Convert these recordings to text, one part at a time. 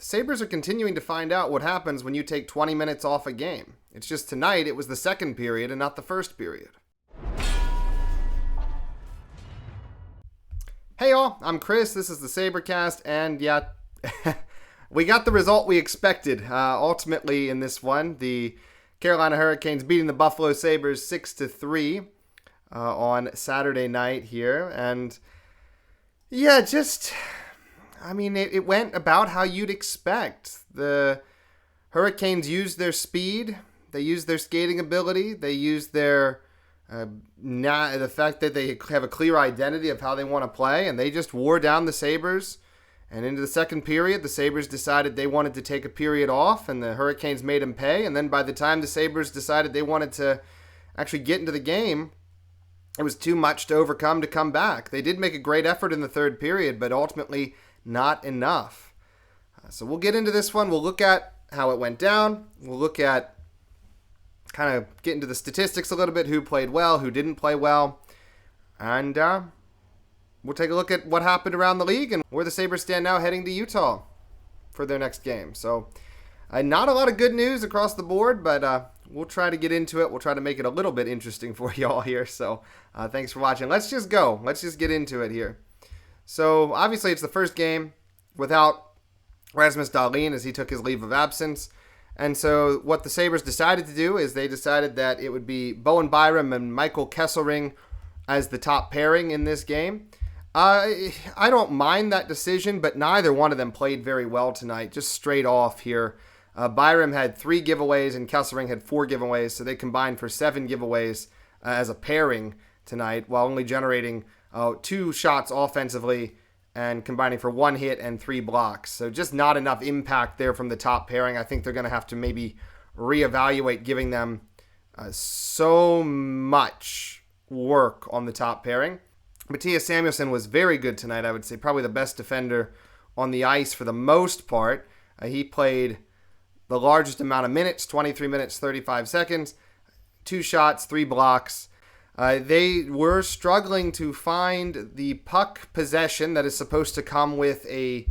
the Sabres are continuing to find out what happens when you take 20 minutes off a game. It's just tonight it was the second period and not the first period. Hey all, I'm Chris, this is the SaberCast, and yeah, we got the result we expected. Ultimately in this one, the Carolina Hurricanes beating the Buffalo Sabres 6-3 on Saturday night here, and yeah, it went about how you'd expect. The Hurricanes used their speed, they used their skating ability, they used their the fact that they have a clear identity of how they want to play, and they just wore down the Sabres. And into the second period, the Sabres decided they wanted to take a period off, and the Hurricanes made them pay. And then by the time the Sabres decided they wanted to actually get into the game, it was too much to overcome to come back. They did make a great effort in the third period, but ultimately not enough. So we'll get into this one. We'll look at how it went down. We'll look at kind of get into the statistics a little bit, who played well, who didn't play well. And we'll take a look at what happened around the league and where the Sabres stand now heading to Utah for their next game. So not a lot of good news across the board, but we'll try to get into it. We'll try to make it a little bit interesting for y'all here. So thanks for watching. Let's just go. Let's just get into it here. So obviously it's the first game without Rasmus Dahlin as he took his leave of absence. And so what the Sabres decided to do is they decided that it would be Bowen Byram and Michael Kesselring as the top pairing in this game. I don't mind that decision, but neither one of them played very well tonight, just straight off here. Byram had 3 giveaways and Kesselring had 4 giveaways, so they combined for 7 giveaways as a pairing tonight, while only generating 2 shots offensively and combining for 1 hit and 3 blocks. So just not enough impact there from the top pairing. I think they're going to have to maybe reevaluate giving them so much work on the top pairing. Mattias Samuelsson was very good tonight, I would say. Probably the best defender on the ice for the most part. He played the largest amount of minutes, 23 minutes, 35 seconds, 2 shots, 3 blocks. They were struggling to find the puck possession that is supposed to come with a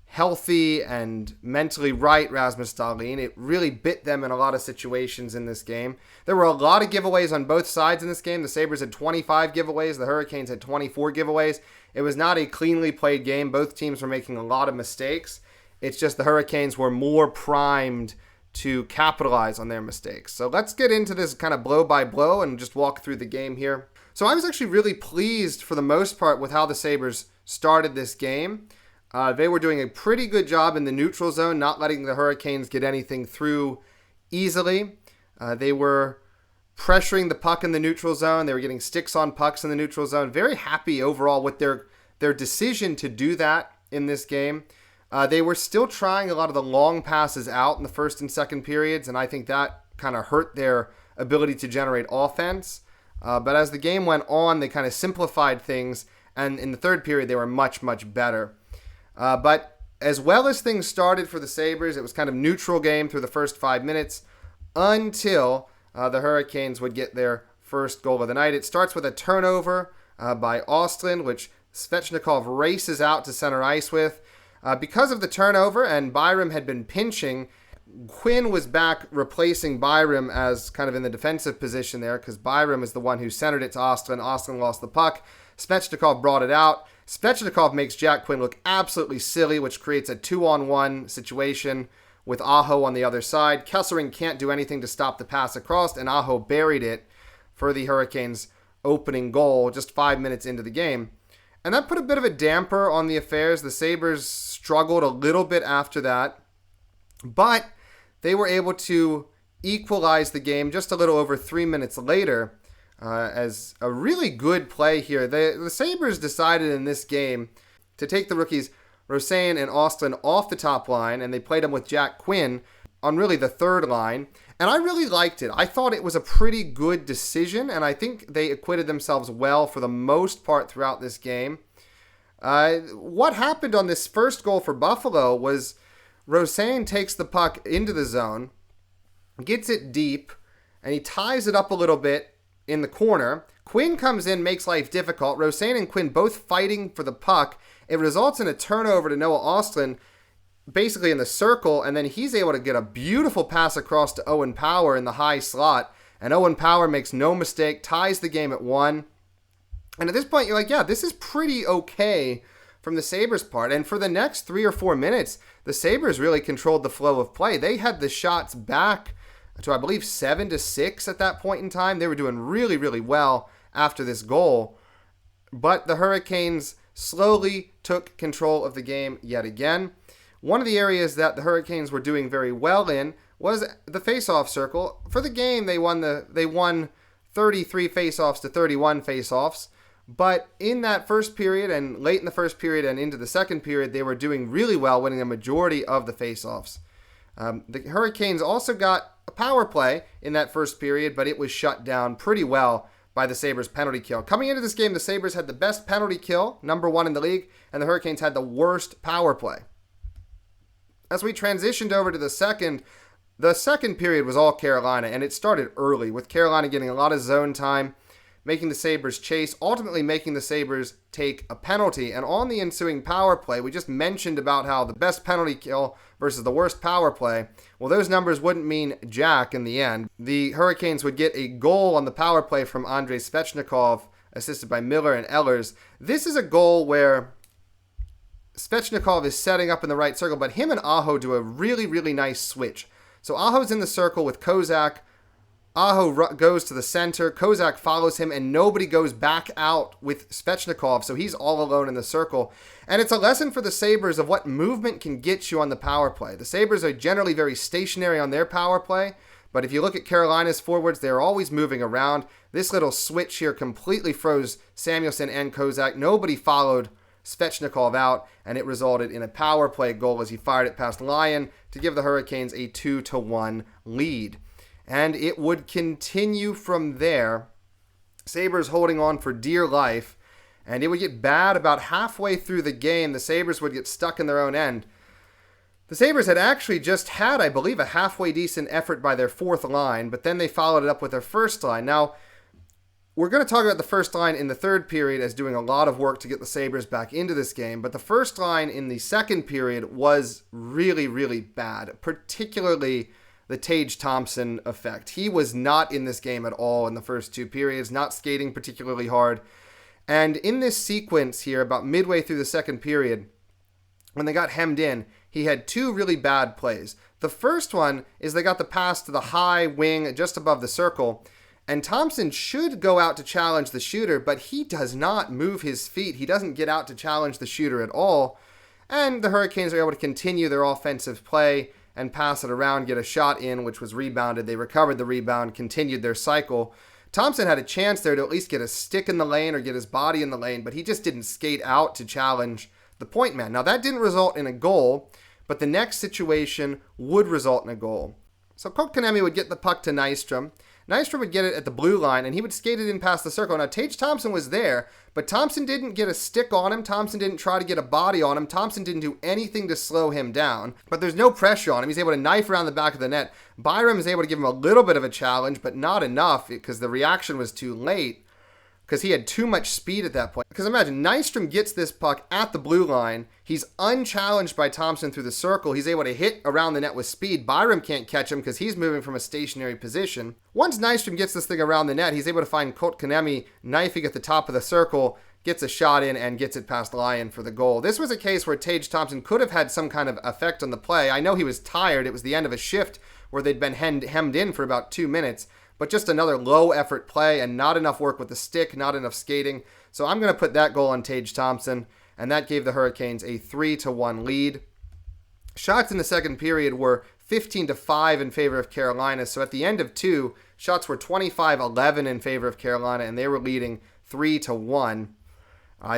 healthy and mentally right Rasmus Dahlin. It really bit them in a lot of situations in this game. There were a lot of giveaways on both sides in this game. The Sabres had 25 giveaways. The Hurricanes had 24 giveaways. It was not a cleanly played game. Both teams were making a lot of mistakes. It's just the Hurricanes were more primed to capitalize on their mistakes. So let's get into this kind of blow by blow and just walk through the game here. So I was actually really pleased for the most part with how the Sabres started this game. They were doing a pretty good job in the neutral zone, not letting the Hurricanes get anything through easily. They were pressuring the puck in the neutral zone. They were getting sticks on pucks in the neutral zone. Very happy overall with their decision to do that in this game. They were still trying a lot of the long passes out in the first and second periods, and I think that kind of hurt their ability to generate offense. But as the game went on, they kind of simplified things, and in the third period, they were much, much better. But as well as things started for the Sabres, it was kind of neutral game through the first 5 minutes until the Hurricanes would get their first goal of the night. It starts with a turnover by Ostlund, which Svechnikov races out to center ice with. Because of the turnover and Byram had been pinching, Quinn was back replacing Byram as kind of in the defensive position there because Byram is the one who centered it to Ostlund. Ostlund lost the puck. Svechnikov brought it out. Svechnikov makes Jack Quinn look absolutely silly, which creates a 2-on-1 situation with Aho on the other side. Kesselring can't do anything to stop the pass across, and Aho buried it for the Hurricanes' opening goal just 5 minutes into the game. And that put a bit of a damper on the affairs. The Sabres struggled a little bit after that, but they were able to equalize the game just a little over 3 minutes later as a really good play here. The Sabres decided in this game to take the rookies Rosen and Ostlund off the top line, and they played them with Jack Quinn on really the third line. And I really liked it. I thought it was a pretty good decision, and I think they acquitted themselves well for the most part throughout this game. What happened on this first goal for Buffalo was Rosen takes the puck into the zone, gets it deep, and he ties it up a little bit in the corner. Quinn comes in, makes life difficult. Rosen and Quinn both fighting for the puck. It results in a turnover to Noah Ostlund. basically in the circle, and then he's able to get a beautiful pass across to Owen Power in the high slot, and Owen Power makes no mistake, ties the game at 1. And at this point, you're like, yeah, this is pretty okay from the Sabres part. And for the next 3 or 4 minutes, the Sabres really controlled the flow of play. They had the shots back to, I believe, 7-6 at that point in time. They were doing really, really well after this goal. But the Hurricanes slowly took control of the game yet again. One of the areas that the Hurricanes were doing very well in was the face-off circle. For the game, they won 33 face-offs to 31 face-offs. But in that first period and late in the first period and into the second period, they were doing really well, winning a majority of the face-offs. The Hurricanes also got a power play in that first period, but it was shut down pretty well by the Sabres' penalty kill. Coming into this game, the Sabres had the best penalty kill, number 1 in the league, and the Hurricanes had the worst power play. As we transitioned over to the second period was all Carolina, and it started early, with Carolina getting a lot of zone time, making the Sabres chase, ultimately making the Sabres take a penalty. And on the ensuing power play, we just mentioned about how the best penalty kill versus the worst power play. Well, those numbers wouldn't mean jack in the end. The Hurricanes would get a goal on the power play from Andrei Svechnikov, assisted by Miller and Ehlers. This is a goal where Svechnikov is setting up in the right circle, but him and Aho do a really, really nice switch. So Aho's in the circle with Kozak. Aho goes to the center, Kozak follows him, and nobody goes back out with Svechnikov, so he's all alone in the circle. And it's a lesson for the Sabres of what movement can get you on the power play. The Sabres are generally very stationary on their power play, but if you look at Carolina's forwards, they're always moving around. This little switch here completely froze Samuelsson and Kozak. Nobody followed Svechnikov out, and it resulted in a power play goal as he fired it past Lyon to give the Hurricanes a 2-1 lead. And it would continue from there. Sabres holding on for dear life. And it would get bad about halfway through the game. The Sabres would get stuck in their own end. The Sabres had actually just had, I believe, a halfway decent effort by their fourth line. But then they followed it up with their first line. Now, we're going to talk about the first line in the third period as doing a lot of work to get the Sabres back into this game. But the first line in the second period was really, really bad. Particularly the Tage Thompson effect. He was not in this game at all in the first 2 periods, not skating particularly hard. And in this sequence here, about midway through the second period, when they got hemmed in, he had 2 really bad plays. The first one is they got the pass to the high wing just above the circle, and Thompson should go out to challenge the shooter, but he does not move his feet. He doesn't get out to challenge the shooter at all. And the Hurricanes are able to continue their offensive play and pass it around, get a shot in, which was rebounded. They recovered the rebound, continued their cycle. Thompson had a chance there to at least get a stick in the lane or get his body in the lane, but he just didn't skate out to challenge the point man. Now, that didn't result in a goal, but the next situation would result in a goal. So Kotkaniemi would get the puck to Nystrom. Nystrom would get it at the blue line, and he would skate it in past the circle. Now, Tage Thompson was there, but Thompson didn't get a stick on him. Thompson didn't try to get a body on him. Thompson didn't do anything to slow him down. But there's no pressure on him. He's able to knife around the back of the net. Byram is able to give him a little bit of a challenge, but not enough because the reaction was too late because he had too much speed at that point. Because imagine, Nystrom gets this puck at the blue line. He's unchallenged by Thompson through the circle. He's able to hit around the net with speed. Byram can't catch him because he's moving from a stationary position. Once Nystrom gets this thing around the net, he's able to find Kotkaniemi knifing at the top of the circle, gets a shot in, and gets it past Lyon for the goal. This was a case where Tage Thompson could have had some kind of effect on the play. I know he was tired. It was the end of a shift where they'd been hemmed in for about 2 minutes. But just another low-effort play and not enough work with the stick, not enough skating. So I'm going to put that goal on Tage Thompson, and that gave the Hurricanes a 3-1 lead. Shots in the second period were 15-5 in favor of Carolina. So at the end of 2, shots were 25-11 in favor of Carolina, and they were leading 3-1.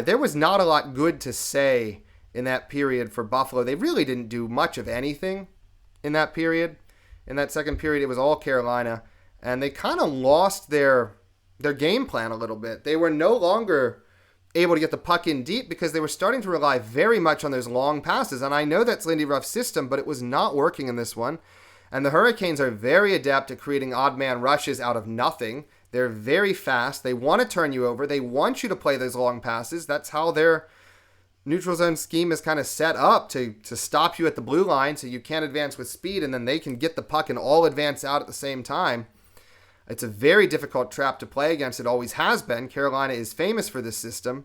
There was not a lot good to say in that period for Buffalo. They really didn't do much of anything in that period. In that second period, it was all Carolina. And they kind of lost their game plan a little bit. They were no longer able to get the puck in deep because they were starting to rely very much on those long passes. And I know that's Lindy Ruff's system, but it was not working in this one. And the Hurricanes are very adept at creating odd man rushes out of nothing. They're very fast. They want to turn you over. They want you to play those long passes. That's how they're neutral zone scheme is kind of set up to stop you at the blue line so you can't advance with speed, and then they can get the puck and all advance out at the same time. It's a very difficult trap to play against. It always has been. Carolina is famous for this system,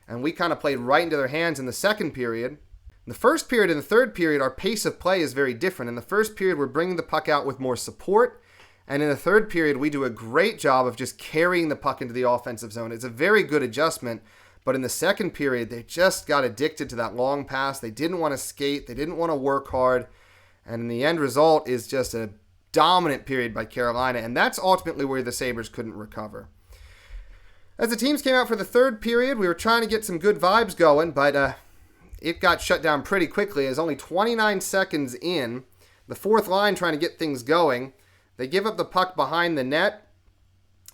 and we kind of played right into their hands in the second period. In the first period and the third period, our pace of play is very different. In the first period, we're bringing the puck out with more support, and in the third period, we do a great job of just carrying the puck into the offensive zone. It's a very good adjustment, but in the second period, they just got addicted to that long pass. They didn't want to skate. They didn't want to work hard, and the end result is just a dominant period by Carolina, and that's ultimately where the Sabres couldn't recover. As the teams came out for the third period, we were trying to get some good vibes going, but it got shut down pretty quickly. As only 29 seconds in, the fourth line trying to get things going, they give up the puck behind the net,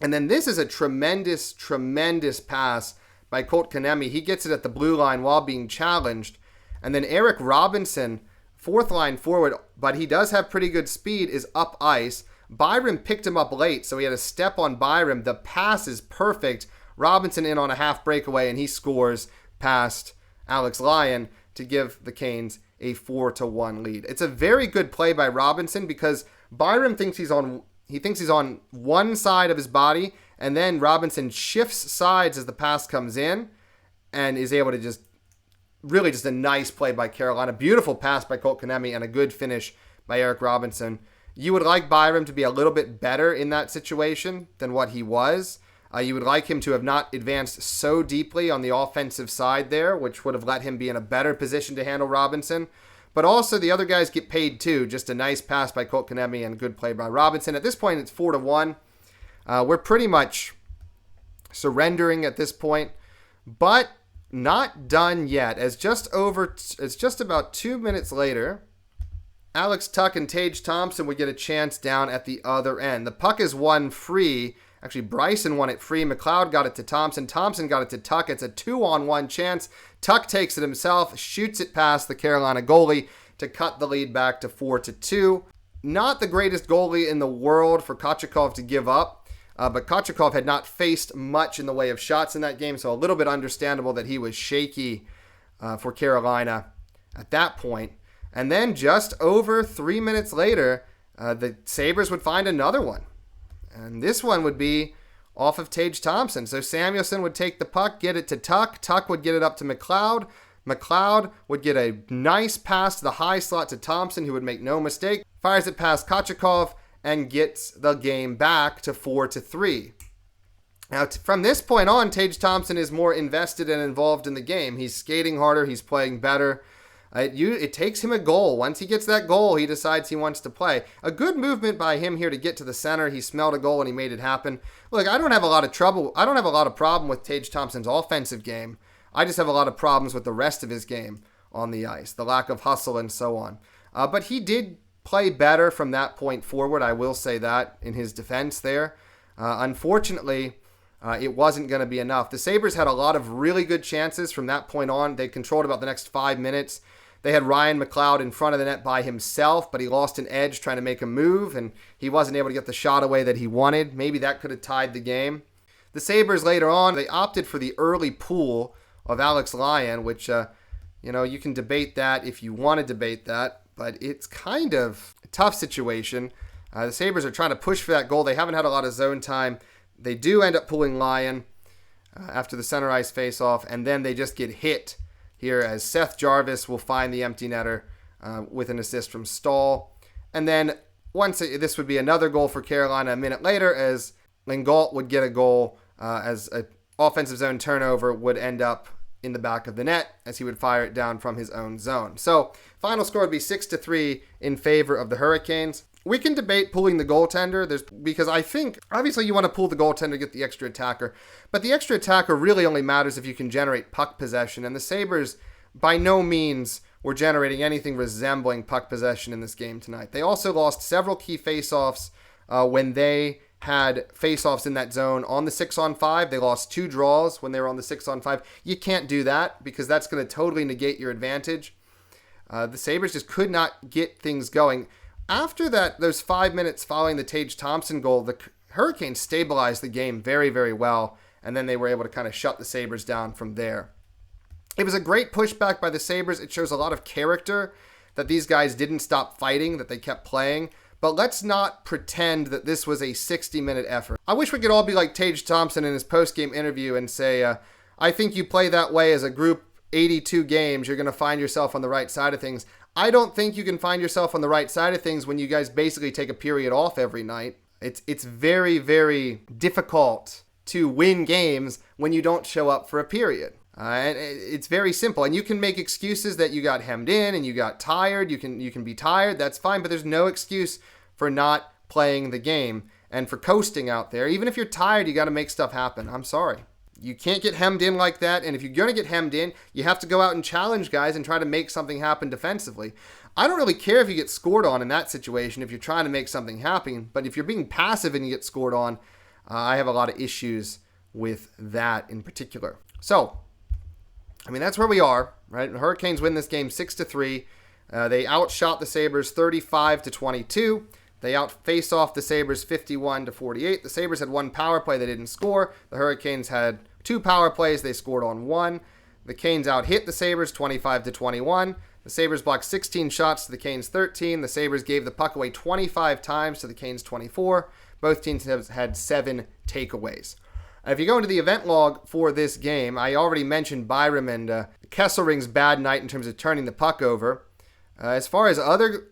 and then this is a tremendous, tremendous pass by Colt Konemi. He gets it at the blue line while being challenged, and then Eric Robinson, fourth line forward, but he does have pretty good speed, is up ice. Byram picked him up late, so he had a step on Byram. The pass is perfect. Robinson in on a half breakaway, and he scores past Alex Lyon to give the Canes a 4-1 lead. It's a very good play by Robinson because Byram thinks he's on one side of his body, and then Robinson shifts sides as the pass comes in and is able to just a nice play by Carolina. Beautiful pass by Colt Konemi and a good finish by Eric Robinson. You would like Byram to be a little bit better in that situation than what he was. You would like him to have not advanced so deeply on the offensive side there, which would have let him be in a better position to handle Robinson. But also the other guys get paid too. Just a nice pass by Colt Konemi and a good play by Robinson. At this point, it's 4-1. We're pretty much surrendering at this point, but not done yet. It's just about 2 minutes later, Alex Tuch and Tage Thompson would get a chance down at the other end. The puck is won free. Actually, Bryson won it free. McLeod got it to Thompson. Thompson got it to Tuch. It's a 2-on-1 chance. Tuch takes it himself, shoots it past the Carolina goalie to cut the lead back to 4-2. Not the greatest goalie in the world for Kochetkov to give up, but Kochetkov had not faced much in the way of shots in that game, so a little bit understandable that he was shaky for Carolina at that point. And then just over 3 minutes later, the Sabres would find another one. And this one would be off of Tage Thompson. So Samuelson would take the puck, get it to Tuch. Tuch would get it up to McLeod. McLeod would get a nice pass to the high slot to Thompson, who would make no mistake. Fires it past Kochetkov and gets the game back to 4-3. Now, from this point on, Tage Thompson is more invested and involved in the game. He's skating harder. He's playing better. It takes him a goal. Once he gets that goal, he decides he wants to play. A good movement by him here to get to the center. He smelled a goal and he made it happen. Look, I don't have a lot of problem with Tage Thompson's offensive game. I just have a lot of problems with the rest of his game on the ice, the lack of hustle and so on. But he did play better from that point forward. I will say that in his defense there. Unfortunately, it wasn't going to be enough. The Sabres had a lot of really good chances from that point on. They controlled about the next 5 minutes. They had Ryan McLeod in front of the net by himself, but he lost an edge trying to make a move, and he wasn't able to get the shot away that he wanted. Maybe that could have tied the game. The Sabres later on, they opted for the early pull of Alex Lyon, which, you can debate that if you want to debate that, but it's kind of a tough situation. The Sabres are trying to push for that goal. They haven't had a lot of zone time. They do end up pulling Lyon after the center ice face-off, and then they just get hit here as Seth Jarvis will find the empty netter with an assist from Stahl. And then this would be another goal for Carolina a minute later as Lingault would get a goal as an offensive zone turnover would end up in the back of the net as he would fire it down from his own zone. So final score would be 6-3 in favor of the Hurricanes. We can debate pulling the goaltender because I think, obviously, you want to pull the goaltender to get the extra attacker, but the extra attacker really only matters if you can generate puck possession, and the Sabres, by no means, were generating anything resembling puck possession in this game tonight. They also lost several key faceoffs when they had faceoffs in that zone on the 6-on-5. They lost 2 draws when they were on the 6-on-5. You can't do that because that's going to totally negate your advantage. The Sabres just could not get things going. After that, those 5 minutes following the Tage Thompson goal, the Hurricanes stabilized the game very, very well, and then they were able to kind of shut the Sabres down from there. It was a great pushback by the Sabres. It shows a lot of character that these guys didn't stop fighting, that they kept playing. But let's not pretend that this was a 60-minute effort. I wish we could all be like Tage Thompson in his post-game interview and say, I think you play that way as a group 82 games, you're going to find yourself on the right side of things. I don't think you can find yourself on the right side of things when you guys basically take a period off every night. It's very, very difficult to win games when you don't show up for a period. And it's very simple. And you can make excuses that you got hemmed in and you got tired. You can be tired. That's fine. But there's no excuse for not playing the game and for coasting out there. Even if you're tired, you got to make stuff happen. I'm sorry. You can't get hemmed in like that. And if you're going to get hemmed in, you have to go out and challenge guys and try to make something happen defensively. I don't really care if you get scored on in that situation if you're trying to make something happen. But if you're being passive and you get scored on, I have a lot of issues with that in particular. So, I mean, that's where we are, right? The Hurricanes win this game 6-3. They outshot the Sabres 35-22. They out-face off the Sabres 51-48. The Sabres had one power play. They didn't score. The Hurricanes had two power plays. They scored on one. The Canes out-hit the Sabres 25-21. The Sabres blocked 16 shots to the Canes 13. The Sabres gave the puck away 25 times to the Canes 24. Both teams have had 7 takeaways. If you go into the event log for this game, I already mentioned Byram and Kesselring's bad night in terms of turning the puck over. As far as other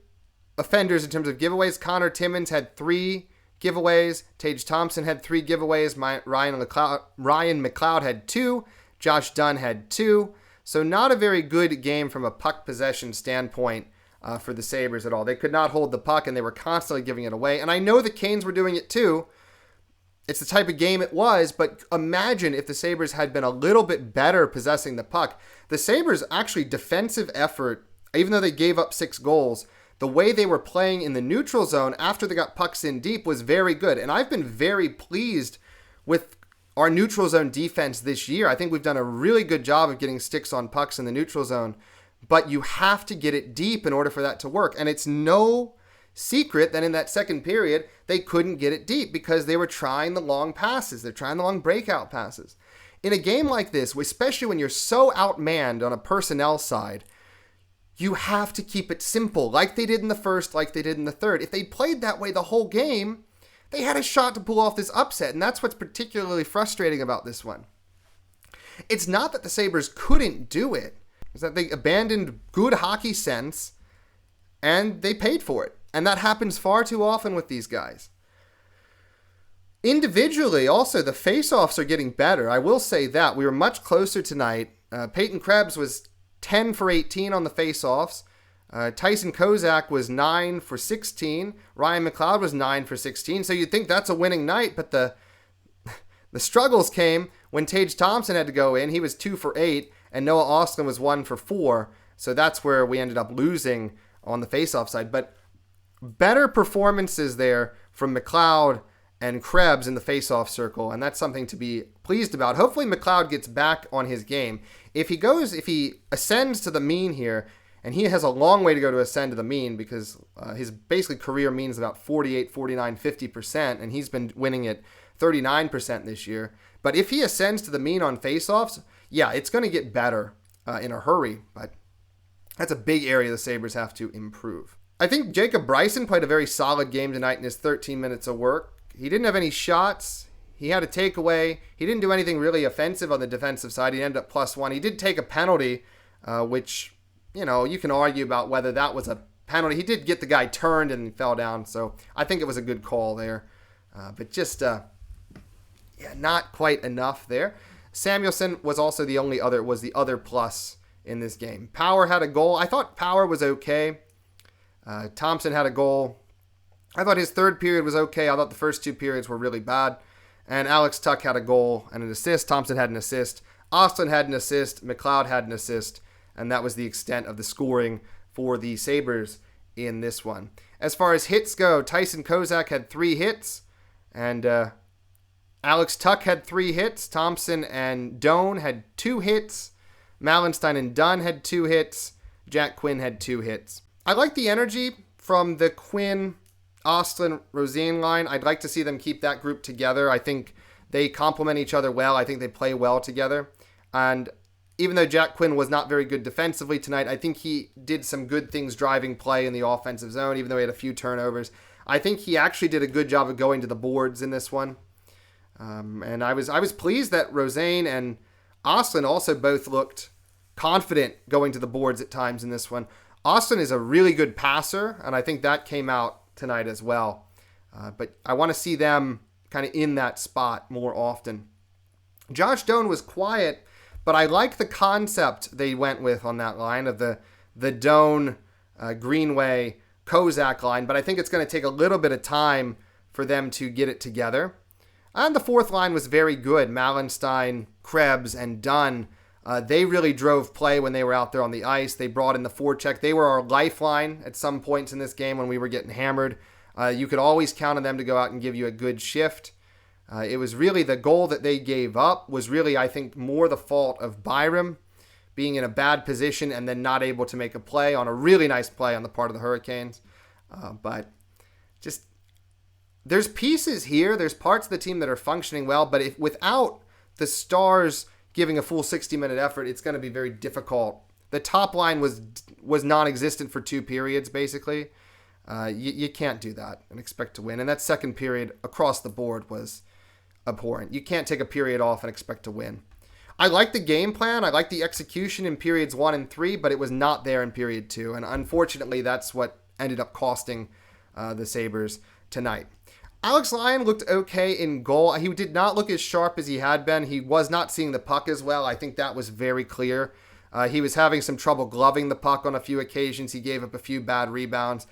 offenders in terms of giveaways, Connor Timmins had 3 giveaways. Tage Thompson had 3 giveaways. Ryan McLeod had 2. Josh Dunn had 2. So not a very good game from a puck possession standpoint for the Sabres at all. They could not hold the puck, and they were constantly giving it away. And I know the Canes were doing it too. It's the type of game it was, but imagine if the Sabres had been a little bit better possessing the puck. The Sabres' actually defensive effort, even though they gave up 6 goals, the way they were playing in the neutral zone after they got pucks in deep was very good. And I've been very pleased with our neutral zone defense this year. I think we've done a really good job of getting sticks on pucks in the neutral zone, but you have to get it deep in order for that to work. And it's no secret that in that second period, they couldn't get it deep because they were trying the long passes. They're trying the long breakout passes. In a game like this, especially when you're so outmanned on a personnel side, you have to keep it simple, like they did in the first, like they did in the third. If they played that way the whole game, they had a shot to pull off this upset, and that's what's particularly frustrating about this one. It's not that the Sabres couldn't do it. It's that they abandoned good hockey sense, and they paid for it. And that happens far too often with these guys. Individually, also, the face-offs are getting better. I will say that. We were much closer tonight. Peyton Krebs was 10 for 18 on the face-offs. Tyson Kozak was 9 for 16. Ryan McLeod was 9 for 16. So you'd think that's a winning night, but the struggles came when Tage Thompson had to go in. He was 2 for 8, and Noah Ostlund was 1 for 4. So that's where we ended up losing on the face-off side. But better performances there from McLeod and Krebs in the face-off circle, and that's something to be pleased about. Hopefully McLeod gets back on his game. If he ascends to the mean here, and he has a long way to go to ascend to the mean because his basically career mean is about 48, 49, 50%, and he's been winning at 39% this year. But if he ascends to the mean on face-offs, yeah, it's going to get better in a hurry, but that's a big area the Sabres have to improve. I think Jacob Bryson played a very solid game tonight in his 13 minutes of work. He didn't have any shots. He had a takeaway. He didn't do anything really offensive on the defensive side. He ended up +1. He did take a penalty, which, you can argue about whether that was a penalty. He did get the guy turned and fell down, so I think it was a good call there. But just, not quite enough there. Samuelson was also the other plus in this game. Power had a goal. I thought Power was okay. Thompson had a goal. I thought his third period was okay. I thought the first 2 periods were really bad. And Alex Tuch had a goal and an assist. Thompson had an assist. Ostlund had an assist. McLeod had an assist. And that was the extent of the scoring for the Sabres in this one. As far as hits go, Tyson Kozak had 3 hits. And Alex Tuch had 3 hits. Thompson and Doan had 2 hits. Malenstein and Dunn had 2 hits. Jack Quinn had 2 hits. I like the energy from the Quinn, Ostlund, Rosén line. I'd like to see them keep that group together. I think they complement each other well. I think they play well together. And even though Jack Quinn was not very good defensively tonight, I think he did some good things driving play in the offensive zone, even though he had a few turnovers. I think he actually did a good job of going to the boards in this one. And I was pleased that Rosane and Ostlund also both looked confident going to the boards at times in this one. Ostlund is a really good passer, and I think that came out tonight as well. But I want to see them kind of in that spot more often. Josh Doan was quiet, but I like the concept they went with on that line of the Doan, Greenway, Kozak line, but I think it's going to take a little bit of time for them to get it together. And the fourth line was very good. Malenstein, Krebs, and Dunn. They really drove play when they were out there on the ice. They brought in the forecheck. They were our lifeline at some points in this game when we were getting hammered. You could always count on them to go out and give you a good shift. It was really the goal that they gave up was really, I think, more the fault of Byram being in a bad position and then not able to make a play on a really nice play on the part of the Hurricanes. But just there's pieces here. There's parts of the team that are functioning well, but if without the Stars giving a full 60-minute effort, it's going to be very difficult. The top line was non-existent for 2 periods, basically. You can't do that and expect to win. And that second period across the board was abhorrent. You can't take a period off and expect to win. I like the game plan. I like the execution in periods 1 and 3, but it was not there in period 2. And unfortunately, that's what ended up costing the Sabres tonight. Alex Lyon looked okay in goal. He did not look as sharp as he had been. He was not seeing the puck as well. I think that was very clear. He was having some trouble gloving the puck on a few occasions. He gave up a few bad rebounds.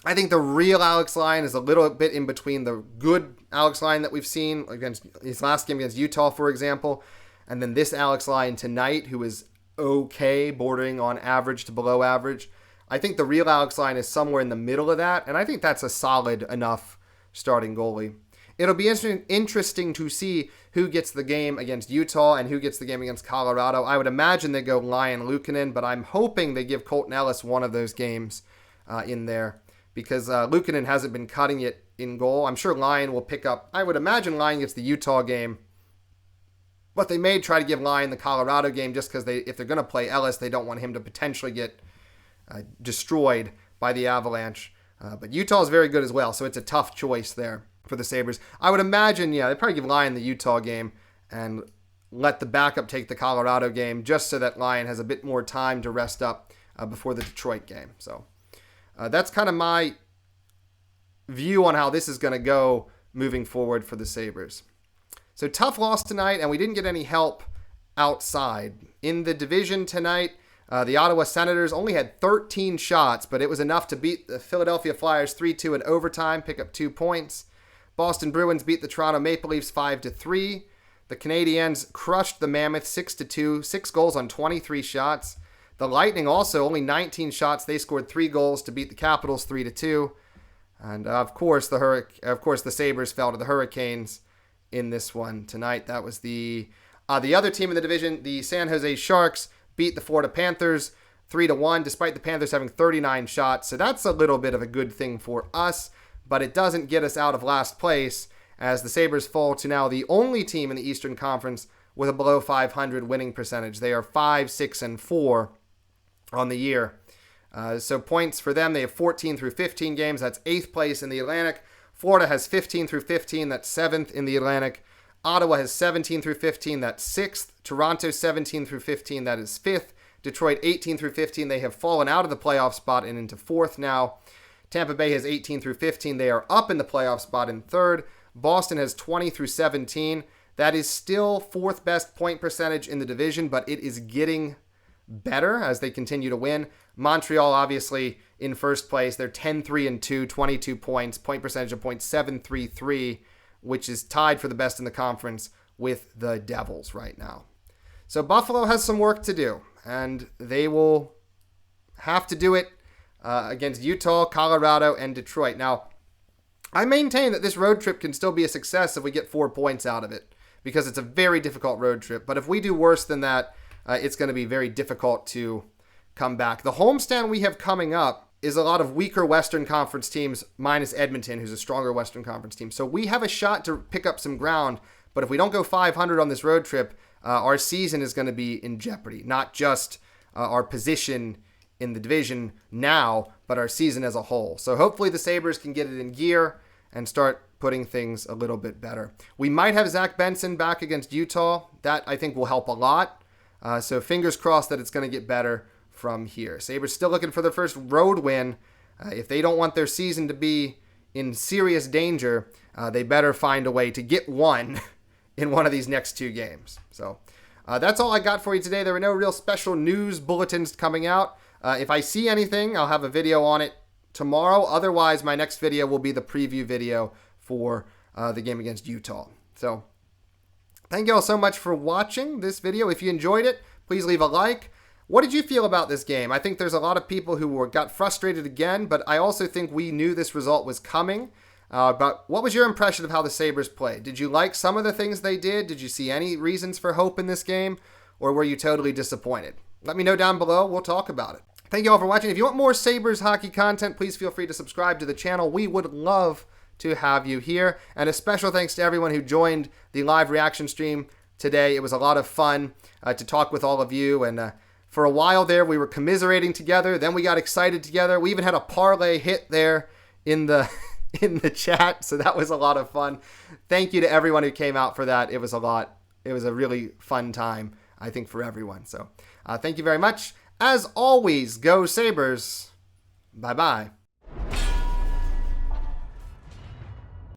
I think the real Alex Lyon is a little bit in between the good Alex Lyon that we've seen against his last game against Utah, for example, and then this Alex Lyon tonight, who is okay, bordering on average to below average. I think the real Alex Lyon is somewhere in the middle of that, and I think that's a solid enough starting goalie. It'll be interesting to see who gets the game against Utah and who gets the game against Colorado. I would imagine they go Lyon Luukkonen, but I'm hoping they give Colton Ellis one of those games in there, because Luukkonen hasn't been cutting it in goal. I'm sure Lyon will pick up. I would imagine Lyon gets the Utah game, but they may try to give Lyon the Colorado game just because if they're going to play Ellis, they don't want him to potentially get destroyed by the Avalanche. But Utah is very good as well, so it's a tough choice there for the Sabres. I would imagine, they'd probably give Lyon the Utah game and let the backup take the Colorado game just so that Lyon has a bit more time to rest up before the Detroit game. So that's kind of my view on how this is going to go moving forward for the Sabres. So tough loss tonight, and we didn't get any help outside. In the division tonight, the Ottawa Senators only had 13 shots, but it was enough to beat the Philadelphia Flyers 3-2 in overtime, pick up 2 points. Boston Bruins beat the Toronto Maple Leafs 5-3. The Canadiens crushed the Mammoth 6-2, 6 goals on 23 shots. The Lightning also only 19 shots. They scored 3 goals to beat the Capitals 3-2. And of course the Sabres fell to the Hurricanes in this one tonight. That was the other team in the division. The San Jose Sharks beat the Florida Panthers 3-1, despite the Panthers having 39 shots. So that's a little bit of a good thing for us, but it doesn't get us out of last place, as the Sabres fall to now the only team in the Eastern Conference with a below 500 winning percentage. They are 5-6-4 on the year. So points for them, they have 14 through 15 games. That's 8th place in the Atlantic. Florida has 15 through 15. That's 7th in the Atlantic. Ottawa has 17 through 15. That's 6th. Toronto 17 through 15. That is 5th. Detroit 18 through 15. They have fallen out of the playoff spot and into 4th now. Tampa Bay has 18 through 15. They are up in the playoff spot in 3rd. Boston has 20 through 17. That is still 4th best point percentage in the division, but it is getting better as they continue to win. Montreal, obviously, in first place. They're 10-3-2, 22 points, point percentage of .733, which is tied for the best in the conference with the Devils right now. So Buffalo has some work to do, and they will have to do it against Utah, Colorado, and Detroit. Now, I maintain that this road trip can still be a success if we get 4 points out of it, because it's a very difficult road trip. But if we do worse than that, it's going to be very difficult to come back. The homestand we have coming up is a lot of weaker Western Conference teams, minus Edmonton, who's a stronger Western Conference team. So we have a shot to pick up some ground, but if we don't go 500 on this road trip, our season is going to be in jeopardy. Not just our position in the division now, but our season as a whole. So hopefully the Sabres can get it in gear and start putting things a little bit better. We might have Zach Benson back against Utah. That, I think, will help a lot. So fingers crossed that it's going to get better from here. Sabres still looking for their first road win. If they don't want their season to be in serious danger, they better find a way to get one in one of these next 2 games. So that's all I got for you today. There were no real special news bulletins coming out. If I see anything, I'll have a video on it tomorrow. Otherwise, my next video will be the preview video for the game against Utah. So thank you all so much for watching this video. If you enjoyed it, please leave a like. What did you feel about this game? I think there's a lot of people who got frustrated again, but I also think we knew this result was coming. But what was your impression of how the Sabres played? Did you like some of the things they did? Did you see any reasons for hope in this game? Or were you totally disappointed? Let me know down below. We'll talk about it. Thank you all for watching. If you want more Sabres hockey content, please feel free to subscribe to the channel. We would love to have you here. And a special thanks to everyone who joined the live reaction stream today. It was a lot of fun to talk with all of you. And for a while there, we were commiserating together. Then we got excited together. We even had a parlay hit there in the in the chat. So that was a lot of fun. Thank you to everyone who came out for that. It was a lot. It was a really fun time, I think, for everyone. So thank you very much. As always, go Sabres. Bye-bye.